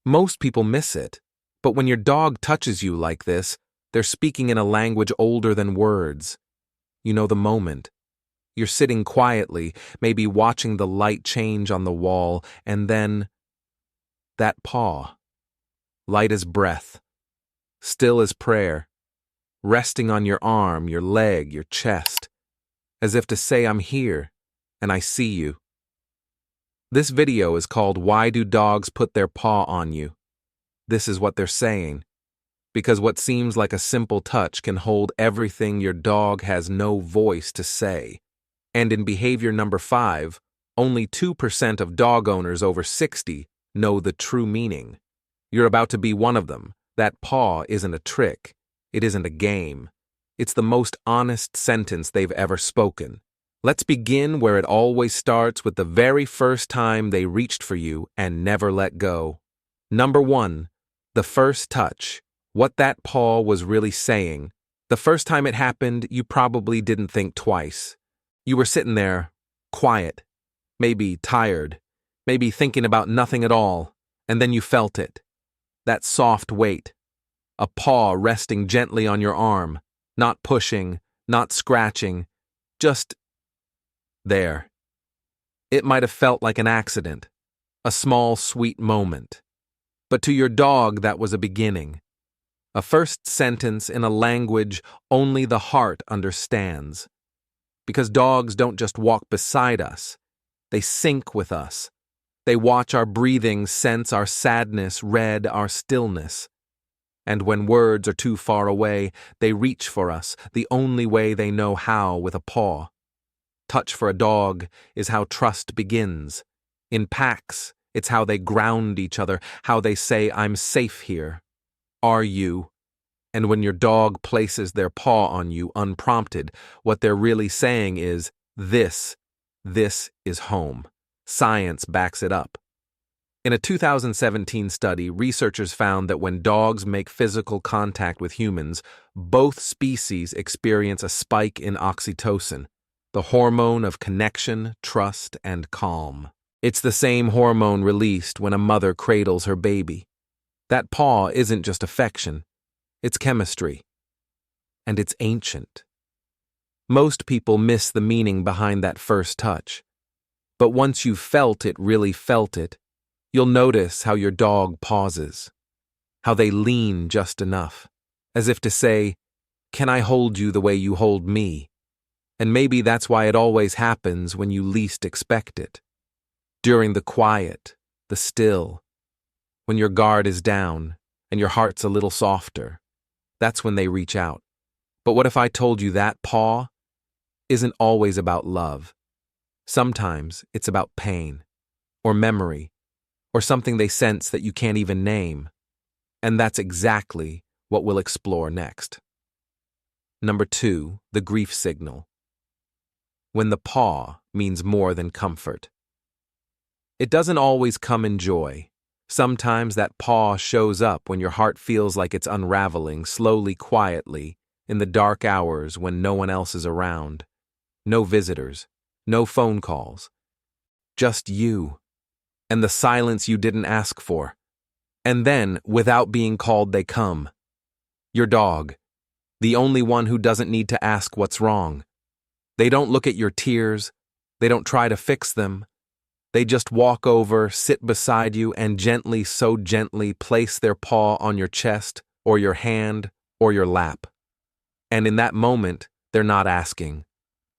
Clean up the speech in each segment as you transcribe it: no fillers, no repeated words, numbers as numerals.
Most people miss it, but when your dog touches you like this, they're speaking in a language older than words. You know the moment. You're sitting quietly, maybe watching the light change on the wall, and then that paw, light as breath, still as prayer, resting on your arm, your leg, your chest, as if to say, I'm here, and I see you. This video is called Why Do Dogs Put Their Paw on You? This is what they're saying. Because what seems like a simple touch can hold everything your dog has no voice to say. And in behavior number 5, only 2% of dog owners over 60 know the true meaning. You're about to be one of them. That paw isn't a trick. It isn't a game. It's the most honest sentence they've ever spoken. Let's begin where it always starts, with the very first time they reached for you and never let go. Number 1, the first touch. What that paw was really saying. The first time it happened, you probably didn't think twice. You were sitting there, quiet, maybe tired, maybe thinking about nothing at all, and then you felt it. That soft weight. A paw resting gently on your arm, not pushing, not scratching, just there. It might have felt like an accident, a small, sweet moment. But to your dog, that was a beginning. A first sentence in a language only the heart understands. Because dogs don't just walk beside us, they sync with us. They watch our breathing, sense our sadness, read our stillness. And when words are too far away, they reach for us, the only way they know how, with a paw. Touch for a dog is how trust begins. In packs, it's how they ground each other, how they say, I'm safe here. Are you? And when your dog places their paw on you unprompted, what they're really saying is, this is home. Science backs it up. In a 2017 study, researchers found that when dogs make physical contact with humans, both species experience a spike in oxytocin, the hormone of connection, trust, and calm. It's the same hormone released when a mother cradles her baby. That paw isn't just affection. It's chemistry. And it's ancient. Most people miss the meaning behind that first touch. But once you've felt it, really felt it, you'll notice how your dog pauses, how they lean just enough, as if to say, can I hold you the way you hold me? And maybe that's why it always happens when you least expect it. During the quiet, the still, when your guard is down and your heart's a little softer, that's when they reach out. But what if I told you that paw isn't always about love? Sometimes it's about pain, or memory, or something they sense that you can't even name. And that's exactly what we'll explore next. Number 2, the grief signal. When the paw means more than comfort. It doesn't always come in joy. Sometimes that paw shows up when your heart feels like it's unraveling, slowly, quietly, in the dark hours when no one else is around. No visitors, no phone calls. Just you. And the silence you didn't ask for. And then, without being called, they come. Your dog. The only one who doesn't need to ask what's wrong. They don't look at your tears. They don't try to fix them. They just walk over, sit beside you, and gently, so gently, place their paw on your chest, or your hand, or your lap. And in that moment, they're not asking.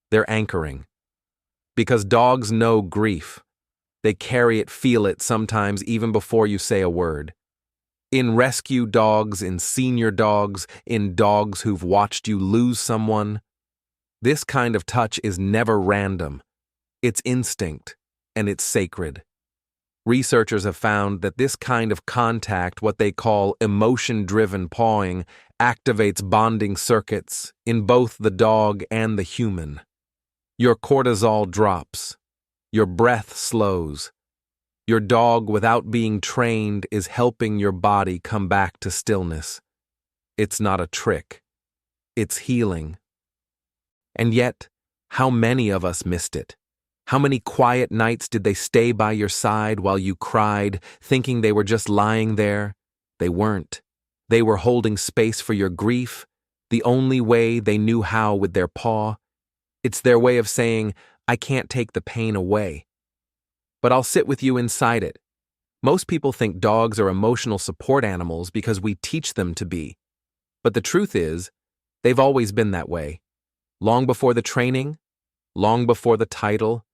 They're anchoring. Because dogs know grief. They carry it, feel it, sometimes even before you say a word. In rescue dogs, in senior dogs, in dogs who've watched you lose someone, this kind of touch is never random. It's instinct. And it's sacred. Researchers have found that this kind of contact, what they call emotion-driven pawing, activates bonding circuits in both the dog and the human. Your cortisol drops. Your breath slows. Your dog, without being trained, is helping your body come back to stillness. It's not a trick. It's healing. And yet, how many of us missed it? How many quiet nights did they stay by your side while you cried, thinking they were just lying there? They weren't. They were holding space for your grief, the only way they knew how with their paw. It's their way of saying, I can't take the pain away, but I'll sit with you inside it. Most people think dogs are emotional support animals because we teach them to be. But the truth is, they've always been that way. Long before the training, long before the title.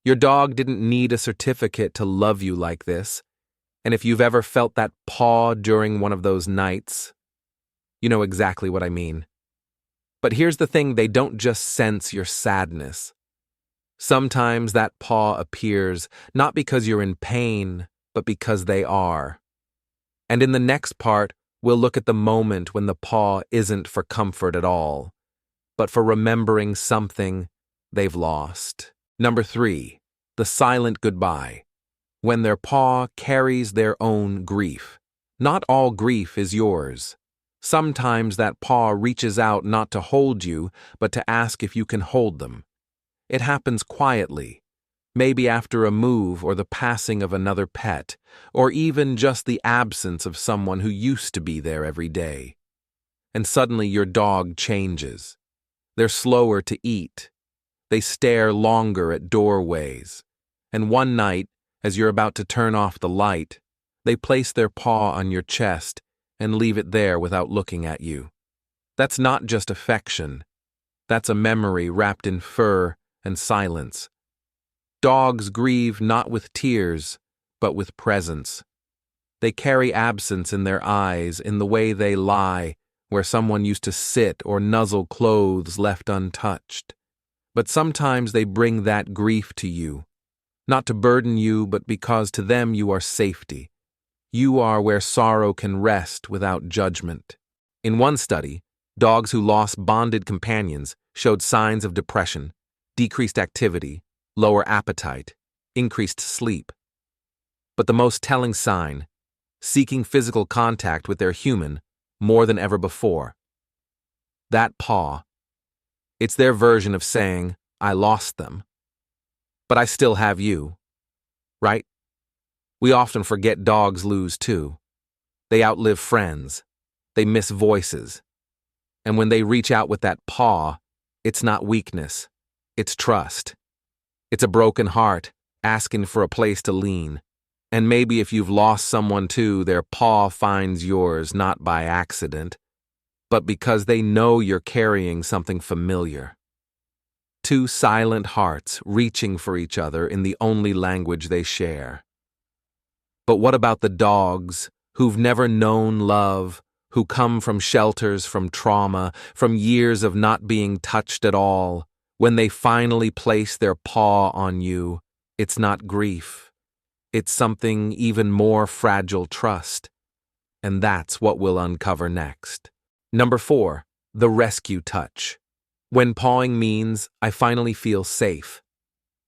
Your dog didn't need a certificate to love you like this. And if you've ever felt that paw during one of those nights, you know exactly what I mean. But here's the thing, they don't just sense your sadness. Sometimes that paw appears not because you're in pain, but because they are. And in the next part, we'll look at the moment when the paw isn't for comfort at all, but for remembering something they've lost. Number 3, the silent goodbye. When their paw carries their own grief. Not all grief is yours. Sometimes that paw reaches out not to hold you, but to ask if you can hold them. It happens quietly, maybe after a move or the passing of another pet, or even just the absence of someone who used to be there every day. And suddenly your dog changes. They're slower to eat. They stare longer at doorways. And one night, as you're about to turn off the light, they place their paw on your chest and leave it there without looking at you. That's not just affection. That's a memory wrapped in fur and silence. Dogs grieve not with tears, but with presence. They carry absence in their eyes, in the way they lie, where someone used to sit or nuzzle clothes left untouched. But sometimes they bring that grief to you, not to burden you, but because to them you are safety. You are where sorrow can rest without judgment. In one study, dogs who lost bonded companions showed signs of depression, decreased activity, lower appetite, increased sleep. But the most telling sign, seeking physical contact with their human more than ever before. That paw, it's their version of saying, I lost them, but I still have you, right? We often forget dogs lose too. They outlive friends. They miss voices. And when they reach out with that paw, it's not weakness. It's trust. It's a broken heart asking for a place to lean. And maybe if you've lost someone too, their paw finds yours not by accident, but because they know you're carrying something familiar. Two silent hearts reaching for each other in the only language they share. But what about the dogs who've never known love, who come from shelters, from trauma, from years of not being touched at all? When they finally place their paw on you, it's not grief. It's something even more fragile, trust. And that's what we'll uncover next. Number 4, the rescue touch. When pawing means, I finally feel safe.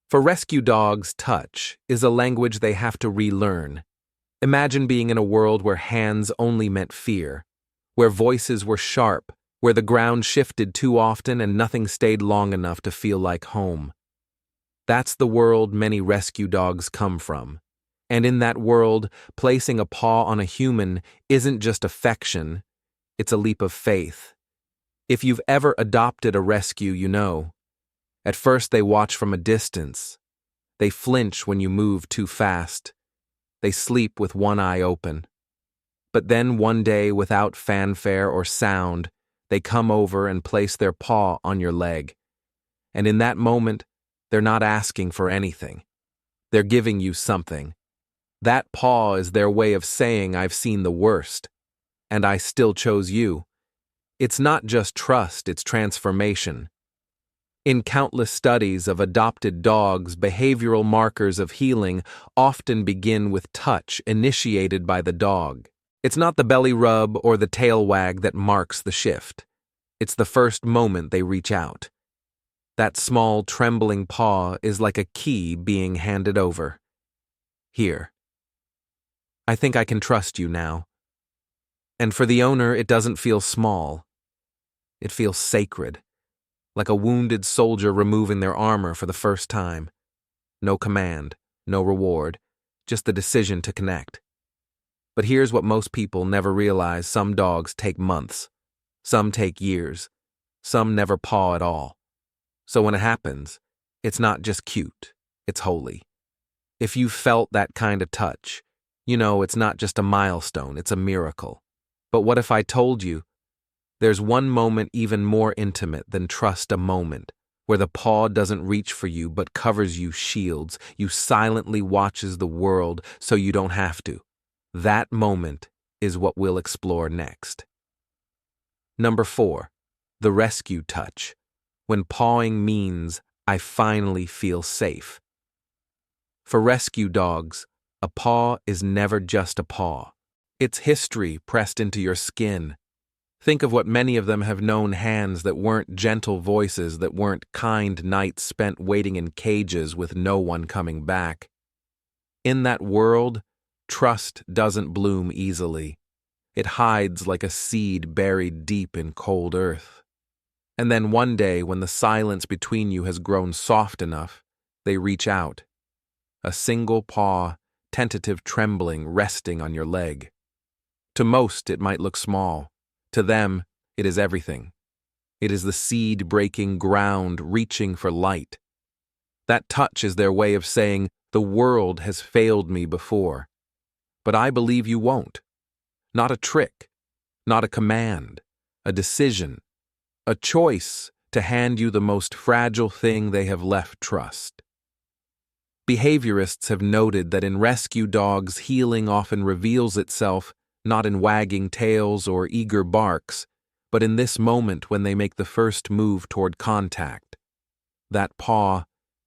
For rescue dogs, touch is a language they have to relearn. Imagine being in a world where hands only meant fear, where voices were sharp, where the ground shifted too often and nothing stayed long enough to feel like home. That's the world many rescue dogs come from. And in that world, placing a paw on a human isn't just affection, it's a leap of faith. If you've ever adopted a rescue, you know. At first they watch from a distance. They flinch when you move too fast. They sleep with one eye open. But then one day, without fanfare or sound, they come over and place their paw on your leg. And in that moment, they're not asking for anything. They're giving you something. That paw is their way of saying, I've seen the worst, and I still chose you. It's not just trust, it's transformation. In countless studies of adopted dogs, behavioral markers of healing often begin with touch initiated by the dog. It's not the belly rub or the tail wag that marks the shift. It's the first moment they reach out. That small, trembling paw is like a key being handed over. Here. I think I can trust you now. And for the owner, it doesn't feel small. It feels sacred, like a wounded soldier removing their armor for the first time. no command, no reward, just the decision to connect. But here's what most people never realize: some dogs take months, some take years, some never paw at all. So when it happens, it's not just cute, it's holy. If you felt that kind of touch, you know it's not just a milestone, it's a miracle. But what if I told you there's one moment even more intimate than trust a moment, where the paw doesn't reach for you but covers you, shields you, silently watches the world so you don't have to? That moment is what we'll explore next. Number 4, the rescue touch. When pawing means I finally feel safe. For rescue dogs, a paw is never just a paw. It's history pressed into your skin. Think of what many of them have known: hands that weren't gentle voices, that weren't kind nights spent waiting in cages with no one coming back. In that world, trust doesn't bloom easily. It hides like a seed buried deep in cold earth. And then one day, when the silence between you has grown soft enough, they reach out. A single paw, tentative trembling, resting on your leg. To most, it might look small. To them, it is everything. It is the seed-breaking ground reaching for light. That touch is their way of saying, the world has failed me before, but I believe you won't. Not a trick, not a command, a decision, a choice to hand you the most fragile thing they have left: trust. Behaviorists have noted that in rescue dogs, healing often reveals itself not in wagging tails or eager barks, but in this moment when they make the first move toward contact. That paw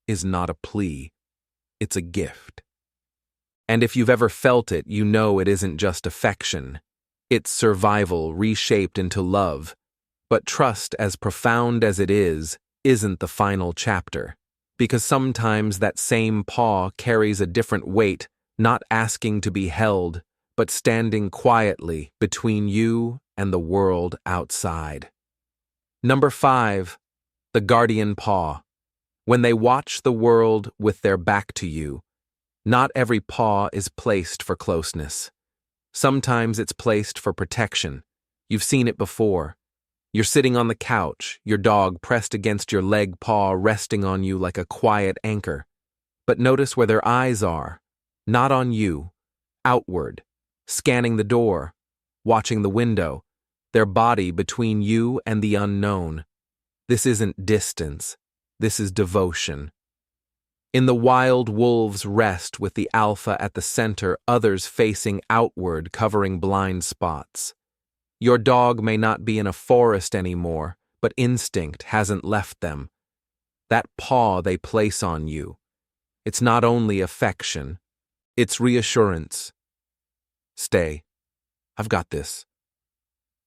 is not a plea, it's a gift. And if you've ever felt it, you know it isn't just affection. It's survival reshaped into love. But trust, as profound as it is, isn't the final chapter. Because sometimes that same paw carries a different weight, not asking to be held, but standing quietly between you and the world outside. Number 5, the Guardian Paw. When they watch the world with their back to you, not every paw is placed for closeness. Sometimes it's placed for protection. You've seen it before. You're sitting on the couch, your dog pressed against your leg, paw resting on you like a quiet anchor. But notice where their eyes are, not on you, outward, scanning the door, watching the window, their body between you and the unknown. This isn't distance, this is devotion. In the wild, wolves rest with the alpha at the center, others facing outward, covering blind spots. Your dog may not be in a forest anymore, but instinct hasn't left them. That paw they place on you, it's not only affection, it's reassurance. Stay. I've got this.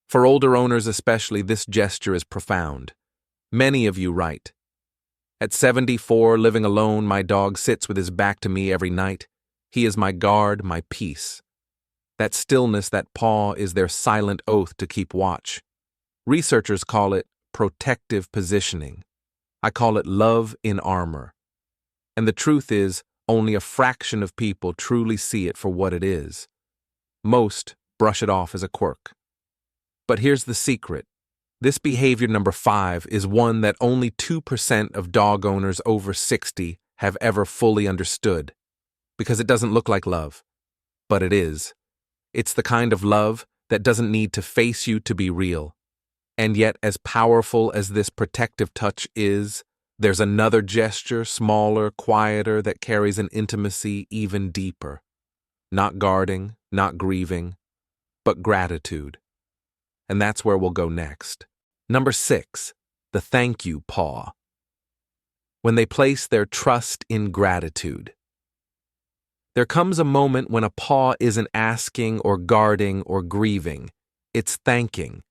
For older owners especially, this gesture is profound. Many of you write, "At 74, living alone, my dog sits with his back to me every night. He is my guard, my peace." That stillness, that paw, is their silent oath to keep watch. Researchers call it protective positioning. I call it love in armor. And the truth is, only a fraction of people truly see it for what it is. Most brush it off as a quirk. But here's the secret. This behavior, number 5, is one that only 2% of dog owners over 60 have ever fully understood. Because it doesn't look like love, but it is. It's the kind of love that doesn't need to face you to be real. And yet, as powerful as this protective touch is, there's another gesture, smaller, quieter, that carries an intimacy even deeper. Not guarding, not grieving, but gratitude. And that's where we'll go next. Number 6, the Thank-You Paw. When they place their trust in gratitude. There comes a moment when a paw isn't asking or guarding or grieving. It's thanking.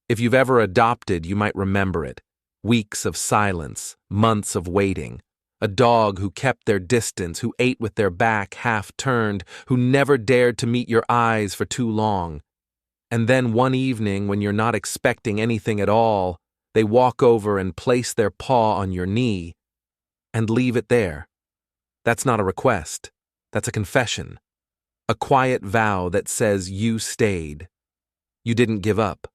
If you've ever adopted, you might remember it. Weeks of silence, months of waiting. A dog who kept their distance, who ate with their back half turned, who never dared to meet your eyes for too long. And then one evening, when you're not expecting anything at all, they walk over and place their paw on your knee and leave it there. That's not a request. That's a confession. A quiet vow that says you stayed. You didn't give up.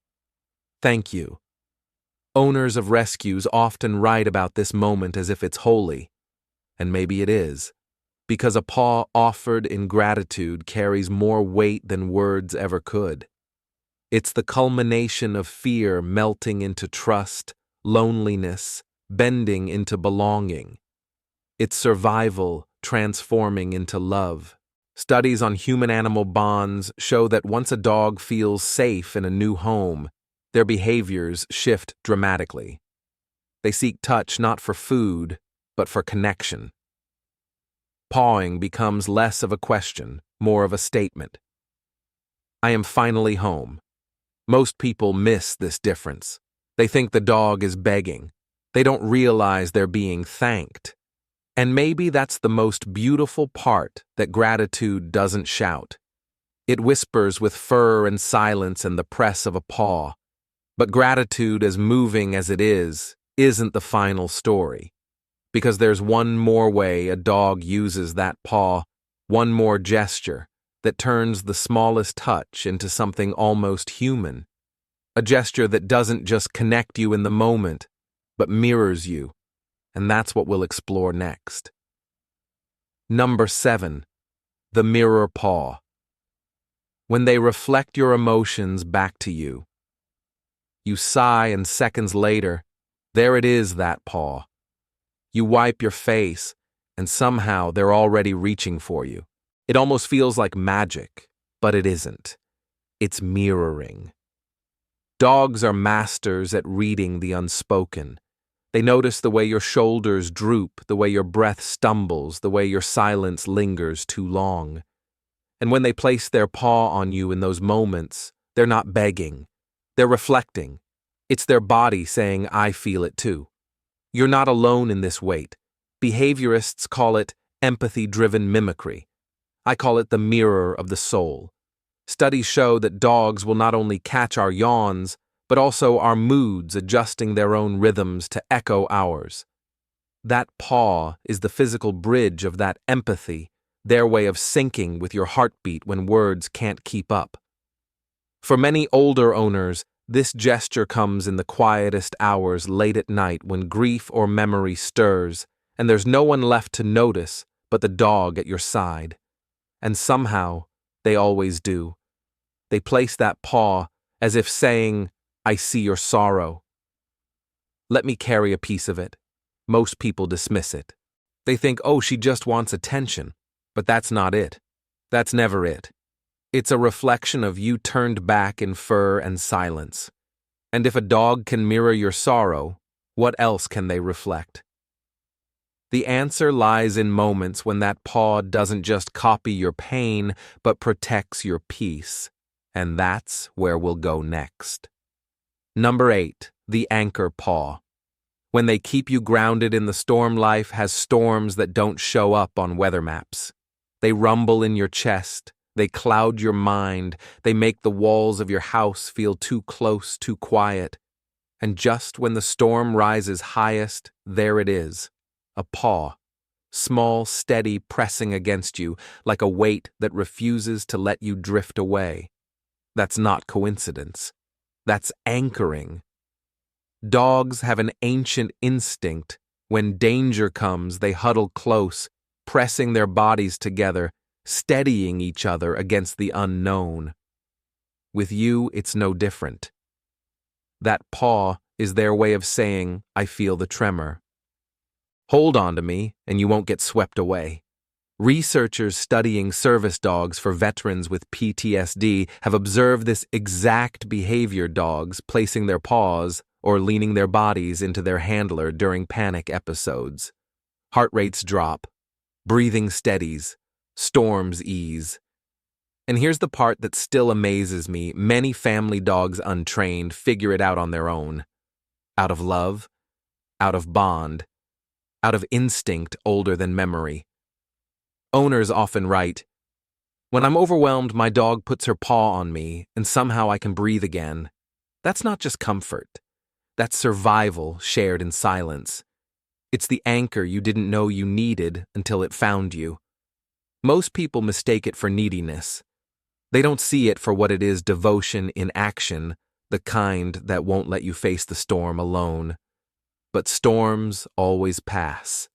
Thank you. Owners of rescues often write about this moment as if it's holy. And maybe it is. Because a paw offered in gratitude carries more weight than words ever could. It's the culmination of fear melting into trust, loneliness, bending into belonging. It's survival transforming into love. Studies on human-animal bonds show that once a dog feels safe in a new home, their behaviors shift dramatically. They seek touch not for food, but for connection. Pawing becomes less of a question, more of a statement. I am finally home. Most people miss this difference. They think the dog is begging. They don't realize they're being thanked. And maybe that's the most beautiful part that gratitude doesn't shout. It whispers with fur and silence and the press of a paw. But gratitude, as moving as it is, isn't the final story. Because there's one more way a dog uses that paw, one more gesture that turns the smallest touch into something almost human. A gesture that doesn't just connect you in the moment, but mirrors you. And that's what we'll explore next. Number 7. The Mirror Paw. When they reflect your emotions back to you. You sigh and seconds later, there it is, that paw. You wipe your face, and somehow they're already reaching for you. It almost feels like magic, but it isn't. It's mirroring. Dogs are masters at reading the unspoken. They notice the way your shoulders droop, the way your breath stumbles, the way your silence lingers too long. And when they place their paw on you in those moments, they're not begging. They're reflecting. It's their body saying, I feel it too. You're not alone in this weight. Behaviorists call it empathy-driven mimicry. I call it the mirror of the soul. Studies show that dogs will not only catch our yawns, but also our moods, adjusting their own rhythms to echo ours. That paw is the physical bridge of that empathy, their way of syncing with your heartbeat when words can't keep up. For many older owners, this gesture comes in the quietest hours late at night when grief or memory stirs, and there's no one left to notice but the dog at your side. And somehow, they always do. They place that paw as if saying, I see your sorrow. Let me carry a piece of it. Most people dismiss it. They think, oh, she just wants attention. But that's not it. That's never it. It's a reflection of you turned back in fur and silence. And if a dog can mirror your sorrow, what else can they reflect? The answer lies in moments when that paw doesn't just copy your pain, but protects your peace. And that's where we'll go next. Number 8, the Anchor Paw. When they keep you grounded in the storm life has storms that don't show up on weather maps. They rumble in your chest. They cloud your mind. They make the walls of your house feel too close, too quiet. And just when the storm rises highest, there it is, a paw, small, steady, pressing against you like a weight that refuses to let you drift away. That's not coincidence. That's anchoring. Dogs have an ancient instinct. When danger comes, they huddle close, pressing their bodies together, steadying each other against the unknown. With you, it's no different. That paw is their way of saying, I feel the tremor. Hold on to me, and you won't get swept away. Researchers studying service dogs for veterans with PTSD have observed this exact behavior, dogs placing their paws or leaning their bodies into their handler during panic episodes. Heart rates drop, breathing steadies, storms ease. And here's the part that still amazes me. Many family dogs untrained figure it out on their own. Out of love, out of bond, out of instinct older than memory. Owners often write, when I'm overwhelmed, my dog puts her paw on me, and somehow I can breathe again. That's not just comfort. That's survival shared in silence. It's the anchor you didn't know you needed until it found you. Most people mistake it for neediness. They don't see it for what it is: devotion in action, the kind that won't let you face the storm alone. But storms always pass.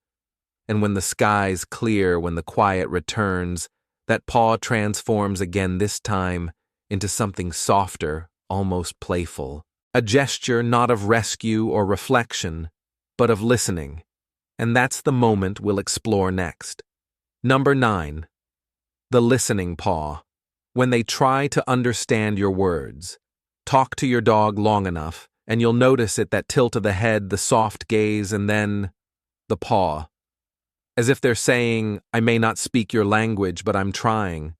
And when the skies clear, when the quiet returns, that paw transforms again, this time into something softer, almost playful. A gesture not of rescue or reflection, but of listening. And that's the moment we'll explore next. Number 9. The listening paw. When they try to understand your words. Talk to your dog long enough, and you'll notice it: that tilt of the head, the soft gaze, and then the paw. As if they're saying, I may not speak your language, but I'm trying.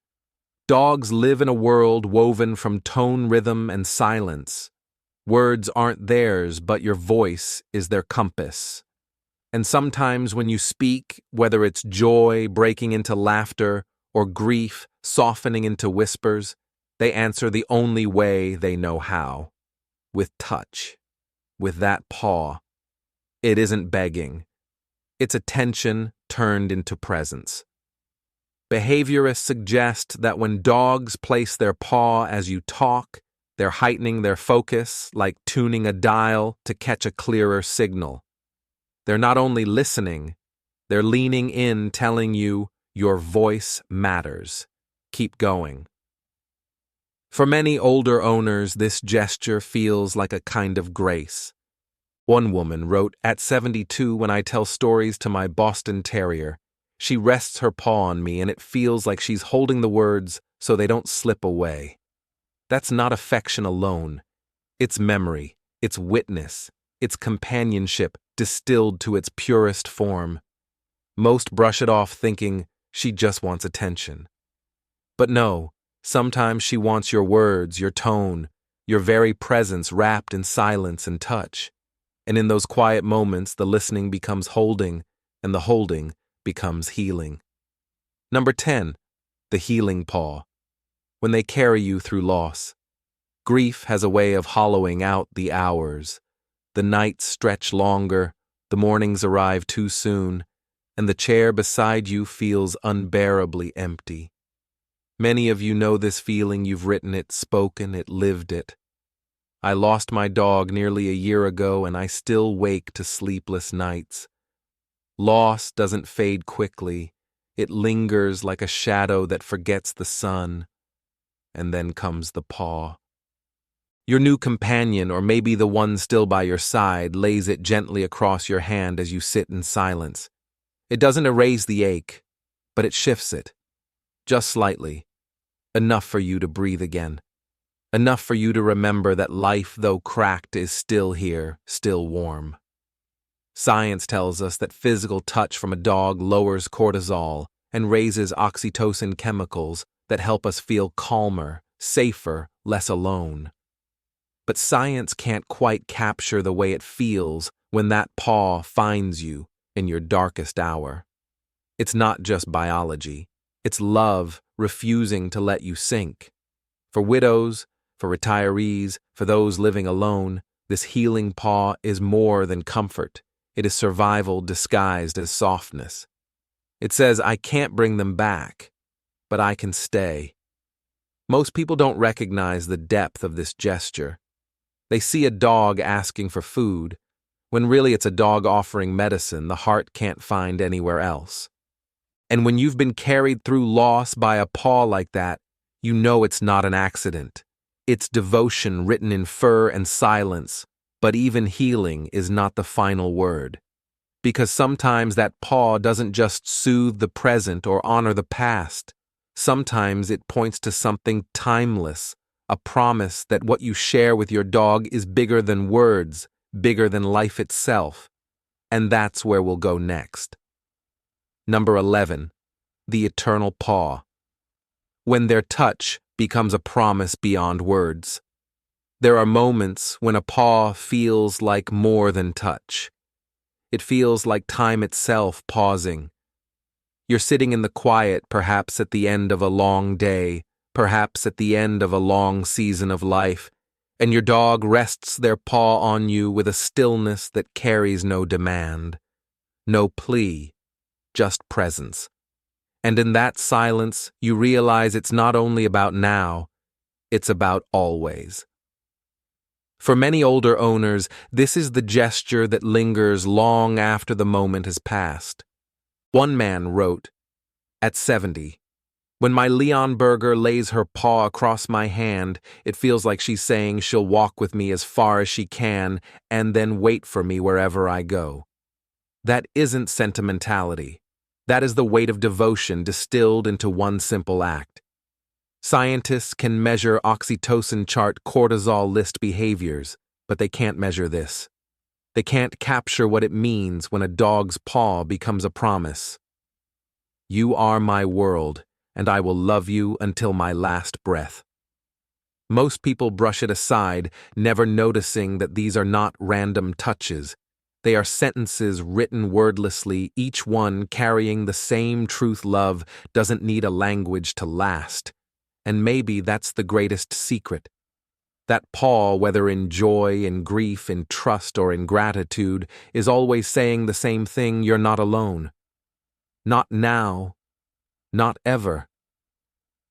Dogs live in a world woven from tone, rhythm, and silence. Words aren't theirs, but your voice is their compass. And sometimes when you speak, whether it's joy breaking into laughter or grief softening into whispers, they answer the only way they know how: with touch, with that paw. It isn't begging. It's attention turned into presence. Behaviorists suggest that when dogs place their paw as you talk, they're heightening their focus, like tuning a dial to catch a clearer signal. They're not only listening, they're leaning in, telling you your voice matters. Keep going. For many older owners, this gesture feels like a kind of grace. One woman wrote, "At 72, when I tell stories to my Boston Terrier, she rests her paw on me and it feels like she's holding the words so they don't slip away." That's not affection alone. It's memory, it's witness, it's companionship distilled to its purest form. Most brush it off thinking she just wants attention. But no, sometimes she wants your words, your tone, your very presence wrapped in silence and touch. And in those quiet moments, the listening becomes holding, and the holding becomes healing. Number 10, the healing paw. When they carry you through loss. Grief has a way of hollowing out the hours. The nights stretch longer, the mornings arrive too soon, and the chair beside you feels unbearably empty. Many of you know this feeling. You've written it, spoken it, lived it. I lost my dog nearly a year ago, and I still wake to sleepless nights. Loss doesn't fade quickly. It lingers like a shadow that forgets the sun. And then comes the paw. Your new companion, or maybe the one still by your side, lays it gently across your hand as you sit in silence. It doesn't erase the ache, but it shifts it. Just slightly. Enough for you to breathe again. Enough for you to remember that life, though cracked, is still here, still warm. Science tells us that physical touch from a dog lowers cortisol and raises oxytocin chemicals that help us feel calmer, safer, less alone. But science can't quite capture the way it feels when that paw finds you in your darkest hour. It's not just biology. It's love refusing to let you sink. For widows, for retirees, for those living alone, this healing paw is more than comfort. It is survival disguised as softness. It says, I can't bring them back, but I can stay. Most people don't recognize the depth of this gesture. They see a dog asking for food, when really it's a dog offering medicine the heart can't find anywhere else. And when you've been carried through loss by a paw like that, you know it's not an accident. It's devotion written in fur and silence, but even healing is not the final word. Because sometimes that paw doesn't just soothe the present or honor the past. Sometimes it points to something timeless, a promise that what you share with your dog is bigger than words, bigger than life itself. And that's where we'll go next. Number 11, the Eternal Paw. When their touch becomes a promise beyond words. There are moments when a paw feels like more than touch. It feels like time itself pausing. You're sitting in the quiet, perhaps at the end of a long day, perhaps at the end of a long season of life, and your dog rests their paw on you with a stillness that carries no demand. No plea, just presence. And in that silence, you realize it's not only about now, it's about always. For many older owners, this is the gesture that lingers long after the moment has passed. One man wrote, "At 70, when my Leonberger lays her paw across my hand, it feels like she's saying she'll walk with me as far as she can and then wait for me wherever I go." That isn't sentimentality. That is the weight of devotion distilled into one simple act. Scientists can measure oxytocin chart cortisol list behaviors, but they can't measure this. They can't capture what it means when a dog's paw becomes a promise. You are my world, and I will love you until my last breath. Most people brush it aside, never noticing that these are not random touches. They are sentences written wordlessly, each one carrying the same truth. Love doesn't need a language to last. And maybe that's the greatest secret. That paw, whether in joy, in grief, in trust, or in gratitude, is always saying the same thing: you're not alone. Not now. Not ever.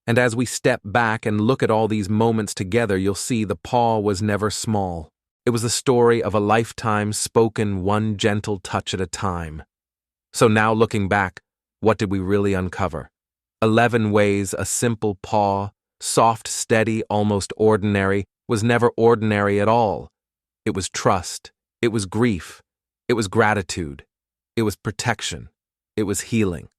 And as we step back and look at all these moments together, you'll see the paw was never small. It was the story of a lifetime spoken one gentle touch at a time. So now looking back, what did we really uncover? 11 ways a simple paw, soft, steady, almost ordinary, was never ordinary at all. It was trust. It was grief. It was gratitude. It was protection. It was healing.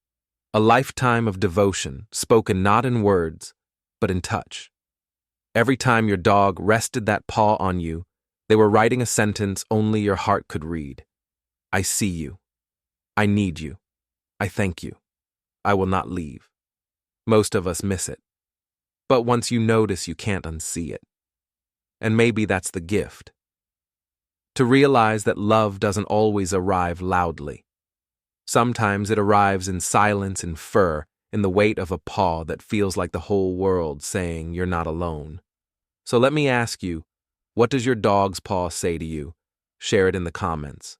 A lifetime of devotion, spoken not in words, but in touch. Every time your dog rested that paw on you, they were writing a sentence only your heart could read. I see you. I need you. I thank you. I will not leave. Most of us miss it. But once you notice, you can't unsee it. And maybe that's the gift. To realize that love doesn't always arrive loudly. Sometimes it arrives in silence and fur, in the weight of a paw that feels like the whole world saying you're not alone. So let me ask you, what does your dog's paw say to you? Share it in the comments.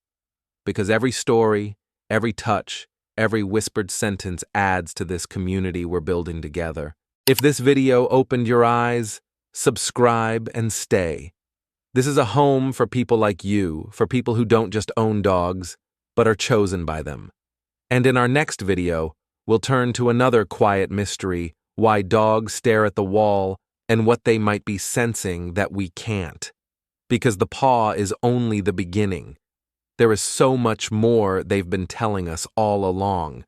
Because every story, every touch, every whispered sentence adds to this community we're building together. If this video opened your eyes, subscribe and stay. This is a home for people like you, for people who don't just own dogs, but are chosen by them. And in our next video, we'll turn to another quiet mystery: why dogs stare at the wall and what they might be sensing that we can't. Because the paw is only the beginning. There is so much more they've been telling us all along.